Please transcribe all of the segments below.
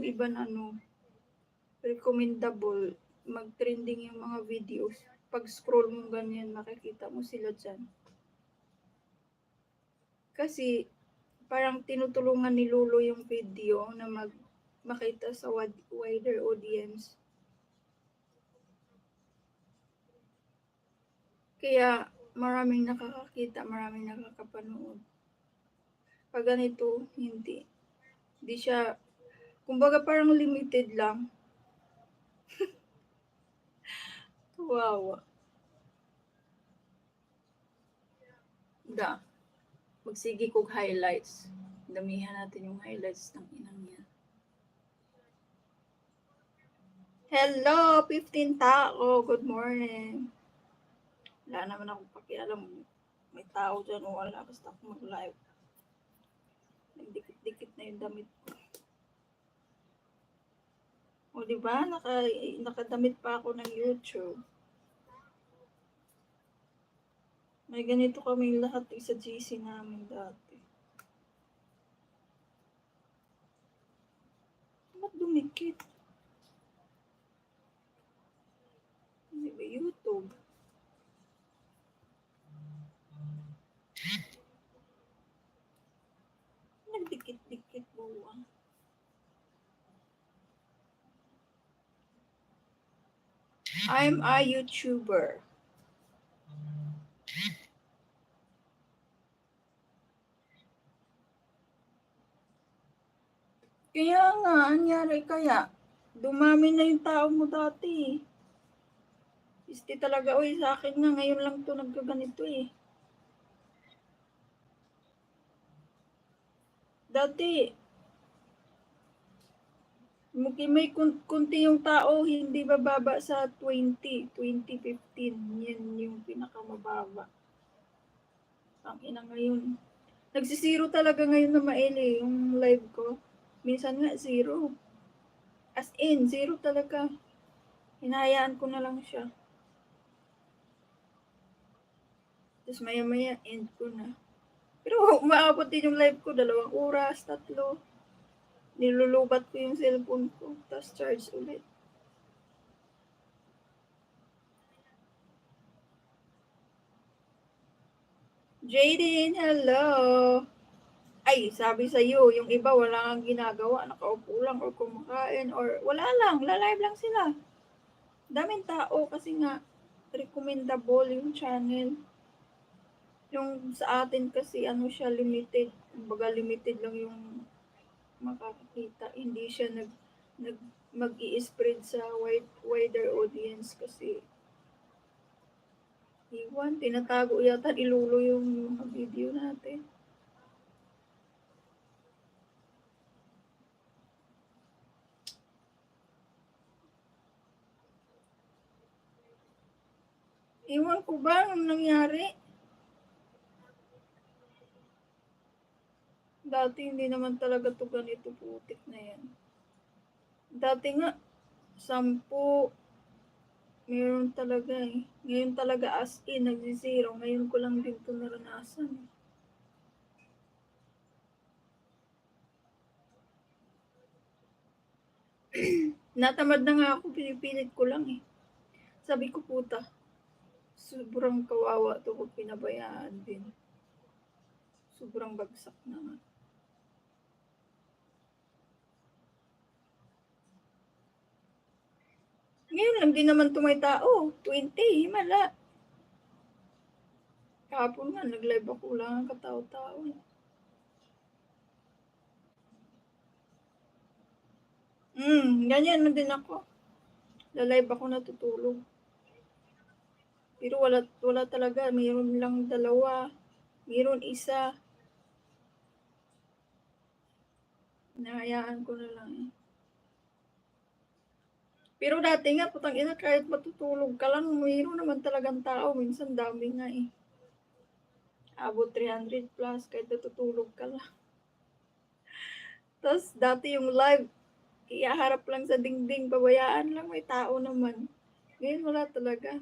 yung iba na recommendable, mag-trending yung mga videos. Pag scroll mo ganyan, makikita mo sila dyan. Kasi, parang tinutulungan ni Lolo yung video na makita sa wider audience. Kaya, maraming nakakakita, maraming nakakapanood. Pag ganito, hindi. Hindi siya, kumbaga parang limited lang. Wow. Magsigi kog highlights. Damihan natin yung highlights ng inang yan. Hello, 15 tao. Good morning. Wala naman akong pakialam. May tao dyan o wala. Basta ako mag-live. Nagdikit-dikit na yung damit ko. O diba? Nakadamit pa ako ng YouTube. May ganito kami lahat sa GC namin dati. Ba't dumikit? Hindi ba YouTube? Nagdikit-dikit buwa. I'm a YouTuber. Kaya nga, anyari kaya? Dumami na yung tao mo dati. Isti talaga, uy, sa akin nga, ngayon lang to nagkaganito eh. Dati, may kunti yung tao, hindi bababa sa 20, 2015. Yan yung pinakamababa. Ang ina ngayon. Nagsisiro talaga ngayon na maili yung live ko. Minsan nga, 0. As in, 0 talaga. Hinahayaan ko na lang siya. Tapos maya-maya, end ko na. Pero umaabot din yung live ko, 2 oras, 3. Nilulubat ko yung cellphone ko, tapos charge ulit. Jaden, hello! Ay, sabi sa'yo, yung iba wala kang ginagawa, nakaupo lang or kumakain or wala lang, live lang sila. Daming tao kasi nga recommendable yung channel. Yung sa atin kasi siya limited. Kumbaga limited lang yung makakita. Hindi siya mag-i-spread sa wider audience kasi iwan, tinatago yata ilulo yung video natin. Iwan ko ba anong nangyari? Dati hindi naman talaga to ganito putik na yan. Dati nga, 10, meron talaga eh. Ngayon talaga as in, nagsi-0. Ngayon ko lang din to naranasan. Natamad na nga ako, pinipilit ko lang eh. Sabi ko puta, sobrang kawawa to kung pinabayaan din. Sobrang bagsak na nga. Ngayon lang din naman tumay tao. 20, himala. Kahapon nga, nag-live ako lang ang katao-tao. Ganyan na din ako. Lalive ako natutulog. Pero wala talaga. Mayroon lang 2. Mayroon 1. Nahayaan ko na lang eh. Pero dati nga, putang ina, kahit matutulog ka lang, mayroon naman talagang tao. Minsan dami nga eh. Abot 300 plus kahit natutulog ka lang. Tapos dati yung live, iyaharap lang sa dingding, pabayaan lang, may tao naman. Ngayon wala talaga.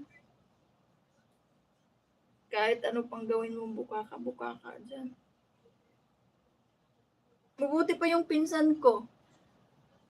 Kahit ano pang gawin mo, buka ka dyan. Mabuti pa yung pinsan ko.